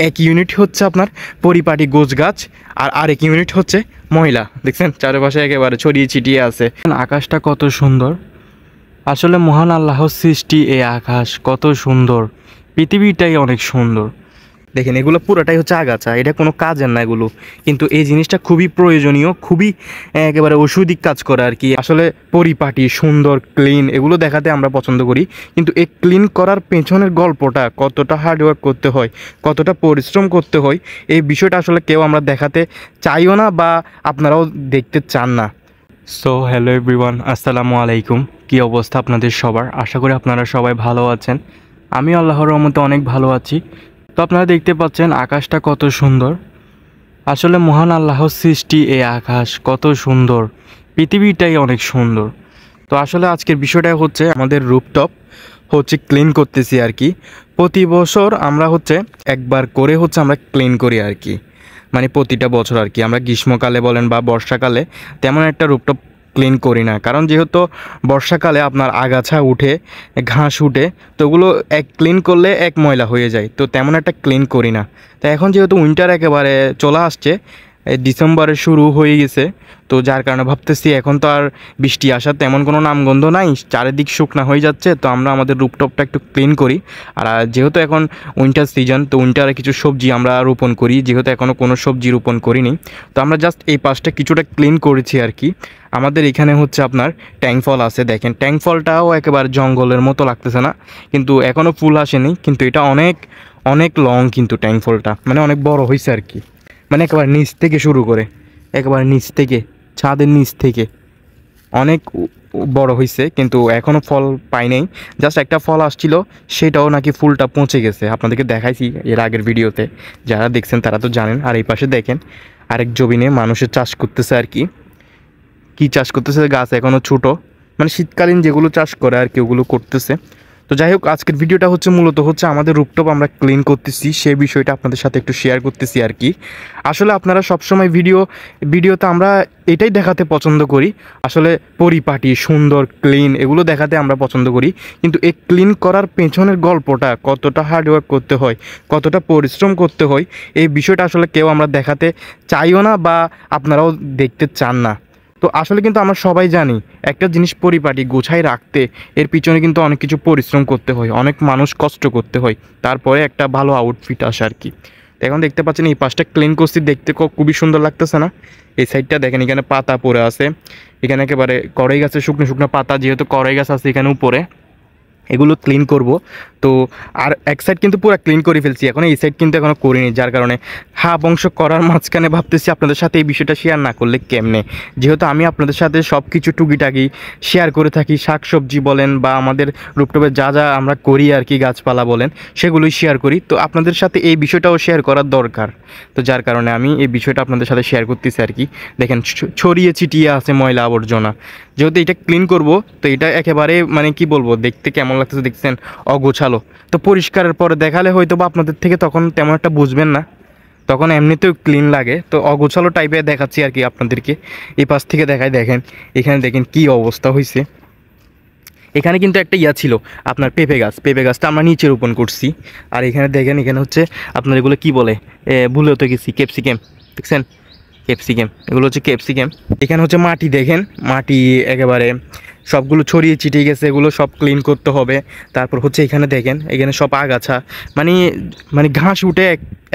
এক ইউনিট হচ্ছে আপনার পরিপাটি গোছ গাছ, আর আরেক ইউনিট হচ্ছে ময়লা। দেখছেন চারপাশে একেবারে ছড়িয়ে ছিটিয়ে আছে। আকাশটা কত সুন্দর, আসলে মহান আল্লাহর সৃষ্টি। এই আকাশ কত সুন্দর, পৃথিবীটাই অনেক সুন্দর। দেখেন এগুলো পুরোটাই হচ্ছে আগাছা, এটা কোনো কাজের না এগুলো, কিন্তু এই জিনিসটা খুবই প্রয়োজনীয়, খুবই একেবারে ঔষধিক কাজ করে আর কি। আসলে পরিপাটি সুন্দর ক্লিন এগুলো দেখাতে আমরা পছন্দ করি, কিন্তু এই ক্লিন করার পেছনের গল্পটা কতটা হার্ডওয়ার্ক করতে হয়, কতটা পরিশ্রম করতে হয়, এই বিষয়টা আসলে কেউ আমরা দেখাতে চাইও না বা আপনারাও দেখতে চান না। সো হ্যালো এভরিওয়ান, আসসালামু আলাইকুম। কী অবস্থা আপনাদের সবার? আশা করি আপনারা সবাই ভালো আছেন। আমি আল্লাহর রহমতে অনেক ভালো আছি। তো আপনারা দেখতে পাচ্ছেন আকাশটা কত সুন্দর, আসলে মহান আল্লাহর সৃষ্টি। এই আকাশ কত সুন্দর, পৃথিবীটাই অনেক সুন্দর। তো আসলে আজকের বিষয়টা হচ্ছে আমাদের রুফটপ হচ্ছে ক্লিন করতেছি আর কি। প্রতি বছর আমরা হচ্ছে একবার করে হচ্ছে আমরা ক্লিন করি আর কি, মানে প্রতিটা বছর আর কি। আমরা গ্রীষ্মকালে বলেন বা বর্ষাকালে তেমন একটা রুফটপ ক্লিন করি না, কারণ যেহেতু বর্ষাকালে আপনার আগাছা উঠে, ঘাস উঠে, তো ওগুলো এক ক্লিন করলে এক ময়লা হয়ে যায়, তো তেমন একটা ক্লিন করি না। তো এখন যেহেতু উইন্টার একেবারে চলে আসছে, এই ডিসেম্বরে শুরু হয়ে গেছে, তো যার কারণে ভাবতেছি এখন তো আর বৃষ্টি আসার তেমন কোনো নামগন্ধ নাই, চারিদিক শুকনা হয়ে যাচ্ছে, তো আমরা আমাদের রুফটপটা একটু ক্লিন করি। আর যেহেতু এখন উইন্টার সিজন, তো উইন্টারে কিছু সবজি আমরা রোপণ করি, যেহেতু এখনও কোনো সবজি রোপণ করিনি, তো আমরা জাস্ট এই পাশটা কিছুটা ক্লিন করেছি আর কি। আমাদের এখানে হচ্ছে আপনার ট্যাং ফল আছে, দেখেন ট্যাং ফলটাও একেবারে জঙ্গলের মতো লাগতেছে না, কিন্তু এখনও ফুল আসেনি, কিন্তু এটা অনেক অনেক লং, কিন্তু ট্যাং ফলটা মানে অনেক বড় হয়েছে আর কি। মানে একেবারে নিচ থেকে শুরু করে, একেবারে নিচ থেকে, ছাদের নিচ থেকে অনেক বড় হয়েছে, কিন্তু এখনও ফল পাই নাই। জাস্ট একটা ফল আসছিল, সেটাও নাকি ফুলটা পচে গেছে। আপনাদেরকে দেখাইছি এর আগের ভিডিওতে, যারা দেখছেন তারা তো জানেন। আর এই পাশে দেখেন আরেক জমিনে মানুষের চাষ করতেছে আর কি। কী চাষ করতেছে? গাছ এখনও ছোটো, মানে শীতকালীন যেগুলো চাষ করে আর কি ওগুলো করতেছে। তো যাই হোক, আজকের ভিডিওটা হচ্ছে মূলত হচ্ছে আমাদের রুফটপ আমরা ক্লিন করতেছি, সেই বিষয়টা আপনাদের সাথে একটু শেয়ার করতেছি আর কি। আসলে আপনারা সবসময় ভিডিওতে আমরা এটাই দেখাতে পছন্দ করি, আসলে পরিপাটি সুন্দর ক্লিন এগুলো দেখাতে আমরা পছন্দ করি, কিন্তু এই ক্লিন করার পেছনের গল্পটা কতটা হার্ডওয়ার্ক করতে হয়, কতটা পরিশ্রম করতে হয়, এই বিষয়টা আসলে কেউ আমরা দেখাতে চাইও না বা আপনারাও দেখতে চান না। তো আসলে কিন্তু আমরা সবাই জানি একটা জিনিস পরিপাটি গোছায় রাখতে এর পিছনে কিন্তু অনেক কিছু পরিশ্রম করতে হয়, অনেক মানুষ কষ্ট করতে হয়, তারপরে একটা ভালো আউটফিট আসে আর কি। তো এখন দেখতে পাচ্ছেন এই পাশটা ক্লিন করছি, দেখতে খুবই সুন্দর লাগতেছে না? এই সাইডটা দেখেন, এখানে পাতা পড়ে আছে, এখানে একেবারে কড়াই গাছের শুকনো শুকনো পাতা, যেহেতু কড়াই গাছ আছে এখানে উপরে, এগুলো ক্লিন করব। তো আর এক সাইড কিন্তু পুরো ক্লিন করে ফেলছি, এখন এই সাইড কিন্তু এখনও করিনি, যার কারণে হাফ অংশ করার মাঝখানে ভাবতেছি আপনাদের সাথে এই বিষয়টা শেয়ার না করলে কেমনে, যেহেতু আমি আপনাদের সাথে সব কিছু টুকিটাকি শেয়ার করে থাকি, শাকসবজি বলেন বা আমাদের রুফটপে যা যা আমরা করি আর কি, গাছপালা বলেন, সেগুলোই শেয়ার করি। তো আপনাদের সাথে এই বিষয়টাও শেয়ার করার দরকার, তো যার কারণে আমি এই বিষয়টা আপনাদের সাথে শেয়ার করতেছি আর কি। দেখেন ছড়িয়ে ছিটিয়ে আছে ময়লা আবর্জনা, যেহেতু এটা ক্লিন করব, তো এটা একেবারে মানে কি বলবো, দেখতে কেমন লাগতেছে দেখছেন, অগোছালো। তো পরিষ্কারের পরে দেখালে হয়তো বা আপনাদের থেকে তখন তেমন একটা বুঝবেন না, তখন এমনিতেও ক্লিন লাগে, তো অগোছালো টাইপের দেখাচ্ছি আর কি আপনাদেরকে। এই পাশ থেকে দেখাই, দেখেন এখানে দেখেন কি অবস্থা হয়েছে। এখানে কিন্তু একটা ছিল আপনার পেঁপে গাছ, পেঁপে গাছটা আমরা নিচে রোপণ করছি। আর এখানে দেখেন, এখানে হচ্ছে আপনার এগুলো কি বলে, ভুলেও তো গেছি, ক্যাপসিকাম, দেখছেন ক্যাপসিকাম, এগুলো হচ্ছে ক্যাপসিকাম। এখানে হচ্ছে মাটি, দেখেন মাটি একেবারে সবগুলো ছড়িয়ে ছিটিয়ে গেছে, এগুলো সব ক্লিন করতে হবে। তারপর হচ্ছে এখানে দেখেন, এখানে সব আগাছা, মানে মানে ঘাস উঠে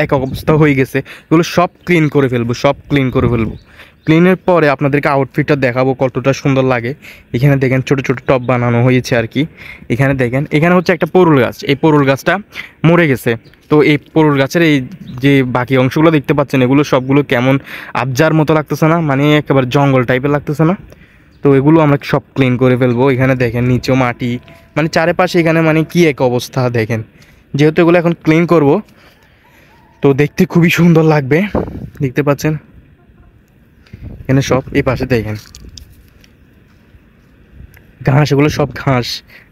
এক অবস্থা হয়ে গেছে, এগুলো সব ক্লিন করে ফেলবো, সব ক্লিন করে ফেলবো। ক্লিনের পরে আপনাদেরকে আউটফিটটা দেখাবো কতটা সুন্দর লাগে। এখানে দেখেন ছোটো ছোটো টব বানানো হয়েছে আর কি। এখানে দেখেন, এখানে হচ্ছে একটা পরুল গাছ, এই পরুল গাছটা মরে গেছে। তো এই পরুল গাছের এই যে বাকি অংশগুলো দেখতে পাচ্ছেন, এগুলো সবগুলো কেমন আবজার মতো লাগতেছে না, মানে একেবারে জঙ্গল টাইপের লাগতেছে না? তো এগুলো আমরা সব ক্লিন করে ফেলবো। এখানে দেখেন নিচেও মাটি, মানে চারিপাশে এখানে মানে কি এক অবস্থা দেখেন। যেহেতু এগুলো এখন ক্লিন করব, তো দেখতে খুবই সুন্দর লাগবে, দেখতে পাচ্ছেন এখানে সব। এই পাশে দেখেন ঘাস, এগুলো সব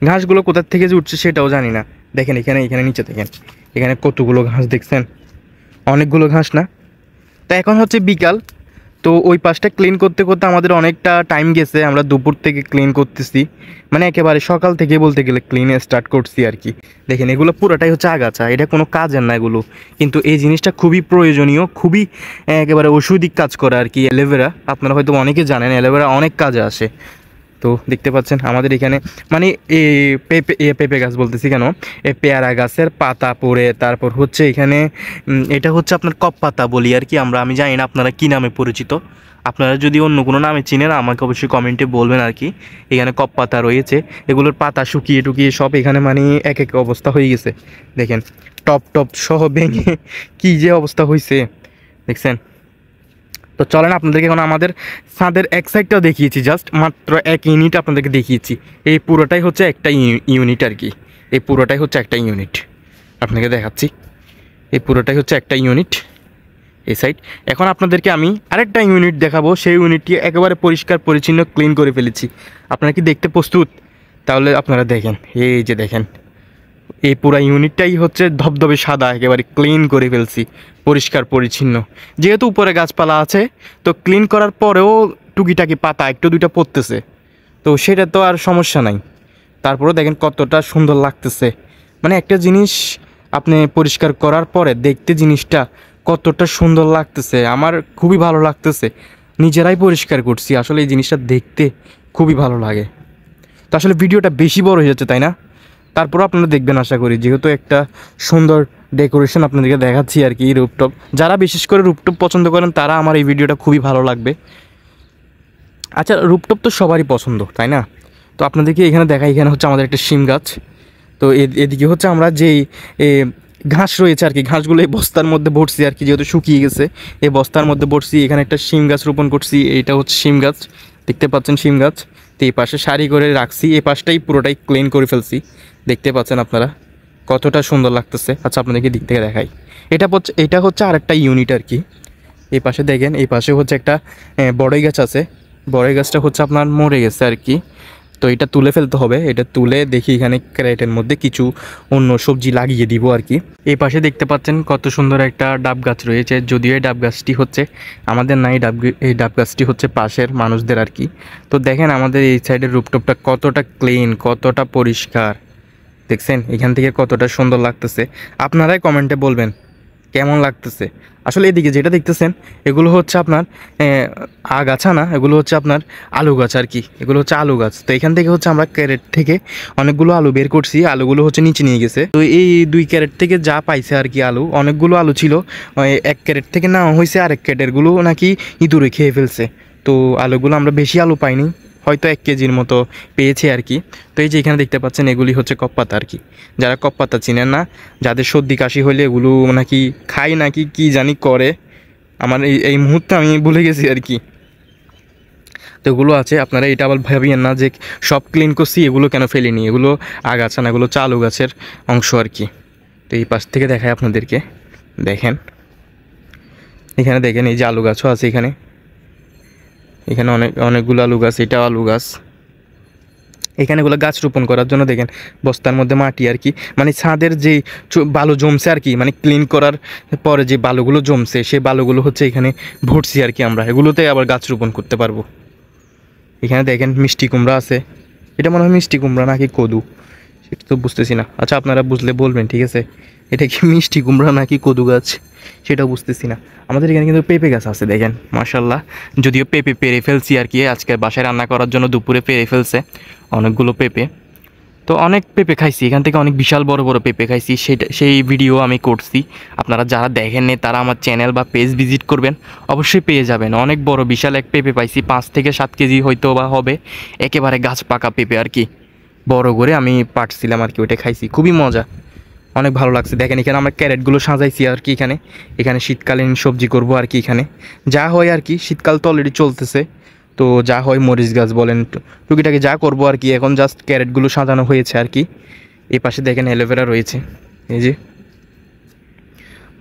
ঘাসগুলো কোথার থেকে যে উঠছে সেটাও জানি না। দেখেন এখানে, এখানে নিচে দেখেন, এখানে কতগুলো ঘাস দেখছেন, অনেকগুলো ঘাস না? তো এখন হচ্ছে বিকাল, তো ওই পাশটা ক্লিন করতে করতে আমাদের অনেকটা টাইম গেছে, আমরা দুপুর থেকে ক্লিন করতেছি, মানে একেবারে সকাল থেকে বলতে গেলে ক্লিনে স্টার্ট করছি আর কি। দেখেন এগুলো পুরোটাই হচ্ছে আগাছা, এটা কোনো কাজের না এগুলো, কিন্তু এই জিনিসটা খুবই প্রয়োজনীয়, খুবই একেবারে ওষুধিক কাজ করে আর কি। অ্যালোভেরা আপনারা হয়তো অনেকে জানেন, অ্যালোভেরা অনেক কাজে আসে। তো দেখতে পাচ্ছেন আমাদের এখানে মানে এই পেঁপে গাছ বলতেছি কেন, এই পেয়ারা গাছের পাতা পড়ে, তারপর হচ্ছে এখানে এটা হচ্ছে আপনার কপ পাতা বলি আর কি আমরা, আমি জানি না আপনারা কী নামে পরিচিত, আপনারা যদি অন্য কোনো নামে চিনেন আমাকে অবশ্যই কমেন্টে বলবেন আর কি। এখানে কপ পাতা রয়েছে, এগুলোর পাতা শুকিয়ে টুকিয়ে সব এখানে মানে এক এক অবস্থা হয়ে গেছে। দেখেন টপ টপ সহ ভেঙে কী যে অবস্থা হয়েছে দেখছেন। তো চলেন আপনাদেরকে এখন আমাদের ছাদের এক সাইডটাও দেখিয়েছি, জাস্ট মাত্র এক ইউনিট আপনাদেরকে দেখিয়েছি। এই পুরোটাই হচ্ছে একটা ইউনিট আর কি, এই পুরোটাই হচ্ছে একটা ইউনিট আপনাকে দেখাচ্ছি। এই পুরোটাই হচ্ছে একটা ইউনিট এই সাইড। এখন আপনাদেরকে আমি আরেকটা ইউনিট দেখাবো, সেই ইউনিটটি একেবারে পরিষ্কার পরিচ্ছন্ন ক্লিন করে ফেলেছি। আপনারা কি দেখতে প্রস্তুত? তাহলে আপনারা দেখেন, এই যে দেখেন এই পুরো ইউনিটটাই হচ্ছে ধবধবে সাদা, একেবারে ক্লিন করে ফেলছি, পরিষ্কার পরিচ্ছন্ন। যেহেতু উপরে গাছপালা আছে, তো ক্লিন করার পরেও টুকিটাকি পাতা একটু দুইটা পড়তেছে, তো সেটা তো আর সমস্যা নাই। তারপরেও দেখেন কতটা সুন্দর লাগতেছে, মানে একটা জিনিস আপনি পরিষ্কার করার পরে দেখতে জিনিসটা কতটা সুন্দর লাগতেছে, আমার খুবই ভালো লাগতেছে। নিজেরাই পরিষ্কার করছি, আসলে এই জিনিসটা দেখতে খুবই ভালো লাগে। তো আসলে ভিডিওটা বেশি বড় হয়ে যাচ্ছে তাই না? তারপরও আপনারা দেখবেন আশা করি, যেহেতু একটা সুন্দর ডেকোরেশন আপনাদেরকে দেখাচ্ছি আর কি। রুপটপ যারা বিশেষ করে রুপটপ পছন্দ করেন তারা আমার এই ভিডিওটা খুবই ভালো লাগবে। আচ্ছা রুপটপ তো সবারই পছন্দ তাই না? তো আপনাদেরকে এখানে দেখাই, এখানে হচ্ছে আমাদের একটা শিম গাছ। তো এদিকে হচ্ছে আমরা যেই ঘাস রয়েছে আর কি, ঘাসগুলো এই বস্তার মধ্যে ভরছি আর কি, যেহেতু শুকিয়ে গেছে এই বস্তার মধ্যে ভরছি। এখানে একটা শিম গাছ রোপণ করছি, এইটা হচ্ছে শিম গাছ, দেখতে পাচ্ছেন শিম গাছ। তো এই পাশে সারি করে রাখছি, এই পাশটাই পুরোটাই ক্লিন করে ফেলছি, দেখতে পাচ্ছেন আপনারা কতটা সুন্দর লাগতেছে। আচ্ছা আপনাদেরকে দিক থেকে দেখাই, এটা হচ্ছে আরেকটা ইউনিট আর কি। এই পাশে দেখেন, এই পাশে হচ্ছে একটা বড়ই গাছ আছে, বড়ই গাছটা হচ্ছে আপনার মরে গেছে আর কি। তো এটা তুলে ফেলতে হবে, এটা তুলে দেখি এখানে ক্যারেটের মধ্যে কিছু অন্য সবজি লাগিয়ে দিব আর কি। এই পাশে দেখতে পাচ্ছেন কত সুন্দর একটা ডাব গাছ রয়েছে, যদিও এই ডাব গাছটি হচ্ছে আমাদের না, এই ডাব গাছটি হচ্ছে পাশের মানুষদের আর কি। তো দেখেন আমাদের এই সাইডের রুপটপটা কতটা ক্লিন, কতটা পরিষ্কার, দেখছেন এখান থেকে কতটা সুন্দর লাগতেছে। আপনারাই কমেন্টে বলবেন কেমন লাগতেছে। আসলে এদিকে যেটা দেখতেছেন এগুলো হচ্ছে আপনার আগাছা না, এগুলো হচ্ছে আপনার আলু গাছ আর কি, এগুলো হচ্ছে আলু গাছ। তো এখান থেকে হচ্ছে আমরা ক্যারেট থেকে অনেকগুলো আলু বের করছি, আলুগুলো হচ্ছে নিচে নিয়ে গেছে। তো এই 2 ক্যারেট থেকে যা পাইছে আর কি আলু, অনেকগুলো আলু ছিল, 1 ক্যারেট থেকে নেওয়া হয়েছে, আরেক ক্যারেটগুলো নাকি ইঁদুরে খেয়ে ফেলছে। তো আলুগুলো আমরা বেশি আলু পাইনি, হয়তো 1 কেজির মতো পেয়েছে আর কি। তো এই যে এখানে দেখতে পাচ্ছেন এগুলি হচ্ছে কপ পাতা আর কি। যারা কপ পাতা চিনেন না, যাদের সর্দি কাশি হলে এগুলো নাকি খাই নাকি কি জানি করে, আমার এই মুহূর্তে আমি ভুলে গেছি আর কি। তো এগুলো আছে, আপনারা এটা আবার ভাবিয়েন না যে সব ক্লিন করছি এগুলো কেন ফেলিনি, এগুলো আগাছা না, এগুলো আলু গাছের অংশ আর কি। তো এই পাশ থেকে দেখায় আপনাদেরকে, দেখেন এখানে দেখেন এই যে আলু গাছও আছে এখানে, এখানে অনেকগুলো আলু গাছ, এটাও আলু গাছ। এখানে এগুলো গাছ রোপণ করার জন্য দেখেন বস্তার মধ্যে মাটি আর কি, মানে ছাদের যে বালু জমছে আর কি, মানে ক্লিন করার পরে যে বালুগুলো জমছে সেই বালুগুলো হচ্ছে এখানে ভরছি আর কি আমরা, এগুলোতে আবার গাছ রোপণ করতে পারবো। এখানে দেখেন মিষ্টি কুমড়া আছে, এটা মনে হয় মিষ্টি কুমড়া নাকি কদু সেটা তো বুঝতেছি না। আচ্ছা আপনারা বুঝলে বলবেন, ঠিক আছে, এটা কি মিষ্টি কুমড়া নাকি কদু গাছ সেটাও বুঝতেছি না। আমাদের এখানে কিন্তু পেঁপে গাছ আছে দেখেন মাশাল্লাহ, যদিও পেঁপে পেরে ফেলছি আর কি, আজকে বাসায় রান্না করার জন্য দুপুরে পেরে ফেলছে অনেকগুলো পেঁপে। তো অনেক পেঁপে খাইছি এখান থেকে, অনেক বিশাল বড় বড় পেঁপে খাইছি, সেই ভিডিও আমি করছি। আপনারা যারা দেখেননি তারা আমার চ্যানেল বা পেজ ভিজিট করবেন, অবশ্যই পেয়ে যাবেন। অনেক বড় বিশাল এক পেঁপে পাইছি, 5 থেকে 7 কেজি হয়তো বা হবে, একেবারে গাছ পাকা পেঁপে আর কি, বড় করে আমি পাটছিলাম আর কি, ওইটা খাইছি, খুবই মজা, অনেক ভালো লাগছে। দেখেন এখানে আমরা ক্যারেটগুলো সাজাইছি আর কি, এখানে শীতকালীন সবজি করব আর কি। এখানে যা হয় আর কি, শীতকাল তো অলরেডি চলতেছে, তো যা হয় মরিচ গাছ বলেন টুকিটাকি যা করবো আর কি। এখন জাস্ট ক্যারেটগুলো সাজানো হয়েছে আর কি। এই পাশে দেখেন অ্যালোভেরা রয়েছে, এই যে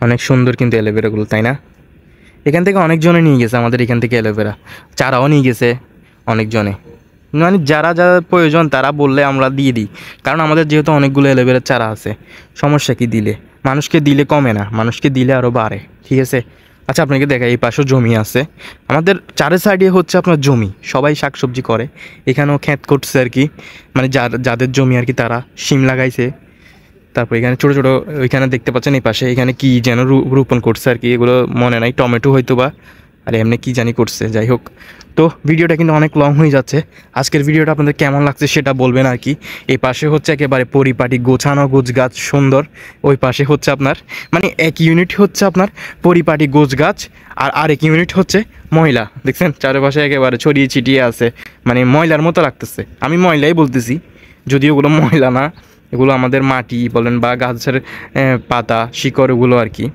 অনেক সুন্দর কিন্তু অ্যালোভেরাগুলো, তাই না? এখান থেকে অনেকজনে নিয়ে গেছে, আমাদের এখান থেকে অ্যালোভেরা চারাও নিয়ে গেছে অনেকজনে, মানে যারা যারা প্রয়োজন তারা বললে আমরা দিয়ে দিই, কারণ আমাদের যেহেতু অনেকগুলো অ্যালোভেরার চারা আছে। সমস্যা কি, দিলে মানুষকে দিলে কমে না, মানুষকে দিলে আরও বাড়ে, ঠিক আছে? আচ্ছা আপনাকে দেখাই, এই পাশেও জমি আছে। আমাদের চারের সাইডে হচ্ছে আপনার জমি, সবাই শাকসবজি করে। এখানেও ক্ষেত করছে আর কি, মানে যাদের জমি আর কি তারা শিম লাগাইছে। তারপর এখানে ছোটো ছোটো ওইখানে দেখতে পাচ্ছেন এই পাশে, এখানে কি যেন রোপণ করছে আর কি, এগুলো মনে নাই, টমেটো হয়তো বা, আর এমনি কী জানি করছে। যাই হোক, তো ভিডিওটা কিন্তু অনেক লং হয়ে যাচ্ছে। আজকের ভিডিওটা আপনাদের কেমন লাগছে সেটা বলবেন আর কি। এই পাশে হচ্ছে একেবারে পরিপাটি গোছানো গাছ সুন্দর। ওই পাশে হচ্ছে আপনার মানে এক ইউনিট হচ্ছে আপনার পরিপাটি গাছ, আর আরেক ইউনিট হচ্ছে ময়লা। দেখছেন চারপাশে একেবারে ছড়িয়ে ছিটিয়ে আছে, মানে ময়লার মতো লাগতেছে। আমি ময়লাই বলতেছি, যদিও ওগুলো ময়লা না, এগুলো আমাদের মাটি বলেন বা গাছের পাতা শিকড় ওগুলো আর কি।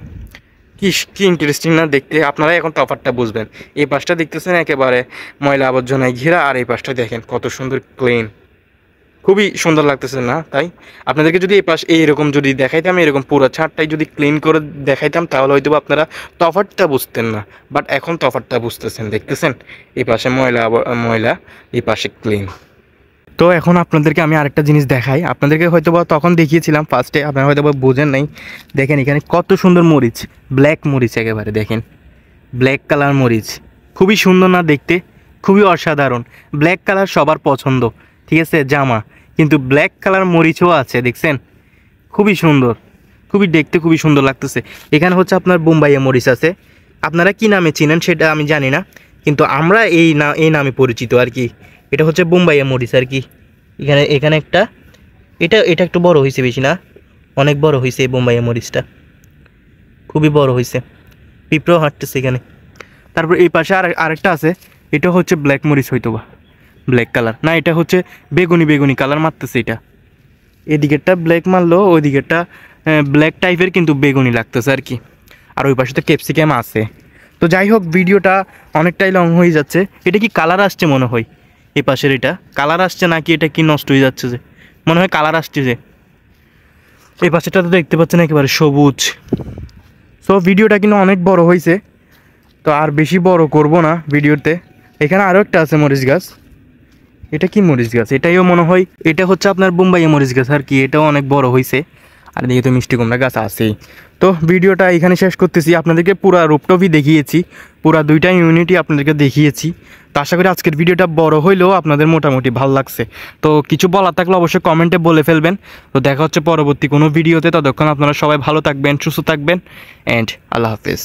কি ইন্টারেস্টিং না দেখতে, আপনারা এখন তফাৎটা বুঝবেন। এই পাশটা দেখতেছেন একেবারে ময়লা আবর্জনায় ঘেরা, আর এই পাশটা দেখেন কত সুন্দর ক্লিন, খুবই সুন্দর লাগতেছে না? তাই আপনাদেরকে যদি এই পাশ এইরকম যদি দেখাইতাম, এরকম পুরো ছাদটাই যদি ক্লিন করে দেখাইতাম, তাহলে হয়তো আপনারা তফাৎটা বুঝতেন না। বাট এখন তফাৎটা বুঝতেছেন, দেখতেছেন এই পাশে ময়লা, এই পাশে ক্লিন। তো এখন আপনাদেরকে আমি আরেকটা জিনিস দেখাই। আপনাদেরকে হয়তো বা তখন দেখিয়েছিলাম ফার্স্টে, আপনারা হয়তো বা বোঝেন নাই। দেখেন এখানে কত সুন্দর মরিচ, ব্ল্যাক মরিচ একেবারে দেখেন, ব্ল্যাক কালার মরিচ, খুবই সুন্দর না দেখতে, খুবই অসাধারণ। ব্ল্যাক কালার সবার পছন্দ, ঠিক আছে জামা, কিন্তু ব্ল্যাক কালার মরিচও আছে দেখছেন, খুবই সুন্দর, খুবই দেখতে খুবই সুন্দর লাগতেছে। এখানে হচ্ছে আপনার বোম্বাইয়া মরিচ আছে, আপনারা কি নামে চিনেন সেটা আমি জানি না, কিন্তু আমরা এই নামে পরিচিত আর কি। এটা হচ্ছে বোম্বাইয়া মরিচ আর কি। এখানে একটা, এটা একটু বড় হয়েছে, বেশি না, অনেক বড় হয়েছে এই বোম্বাইয়া মরিচটা, খুবই বড় হয়েছে, পিঁপড়েও হাঁটতেছে এখানে। তারপর এই পাশে আরেকটা আছে, এটা হচ্ছে ব্ল্যাক মরিচ হয়তো বা, ব্ল্যাক কালার না, এটা হচ্ছে বেগুনি কালার মারতেছে এটা। এদিকেরটা ব্ল্যাক মারলো, ওই দিকেরটা ব্ল্যাক টাইপের কিন্তু বেগুনি লাগতেছে আর কি। আর ওই পাশে তো ক্যাপসিকাম আছে। তো যাই হোক, ভিডিওটা অনেকটাই লং হয়ে যাচ্ছে। এটা কি কালার আসছে মনে হয়, এই পাশের এটা কালার আসছে নাকি এটা কি নষ্ট হয়ে যাচ্ছে, যে মনে হয় কালার আসছে। যে এই পাশেটা তো দেখতে পাচ্ছেন একেবারে সবুজ। সো ভিডিওটা কিন্তু অনেক বড় হয়েছে, তো আর বেশি বড় করব না ভিডিওতে। এখানে আরও একটা আছে মরিচ গাছ, এটা কি মরিচ গাছ, এটাইও মনে হয়, এটা হচ্ছে আপনার বোম্বাইয়া মরিচ গাছ আর কি, এটাও অনেক বড় হয়েছে। আর দিকে তো মিষ্টি কুমড়া গাছ আছেই। তো ভিডিওটা এখানে শেষ করতেছি, আপনাদেরকে পুরো রূপটপই দেখিয়েছি, পুরো দুইটা ইউনিটই আপনাদেরকে দেখিয়েছি। তো আশা করি আজকের ভিডিওটা বড় হইলেও আপনাদের মোটামুটি ভালো লাগছে। তো কিছু বলার থাকলে অবশ্যই কমেন্টে বলে ফেলবেন। তো দেখা হচ্ছে পরবর্তী কোনো ভিডিওতে, ততক্ষণ আপনারা সবাই ভালো থাকবেন, সুস্থ থাকবেন, অ্যান্ড আল্লাহ হাফেজ।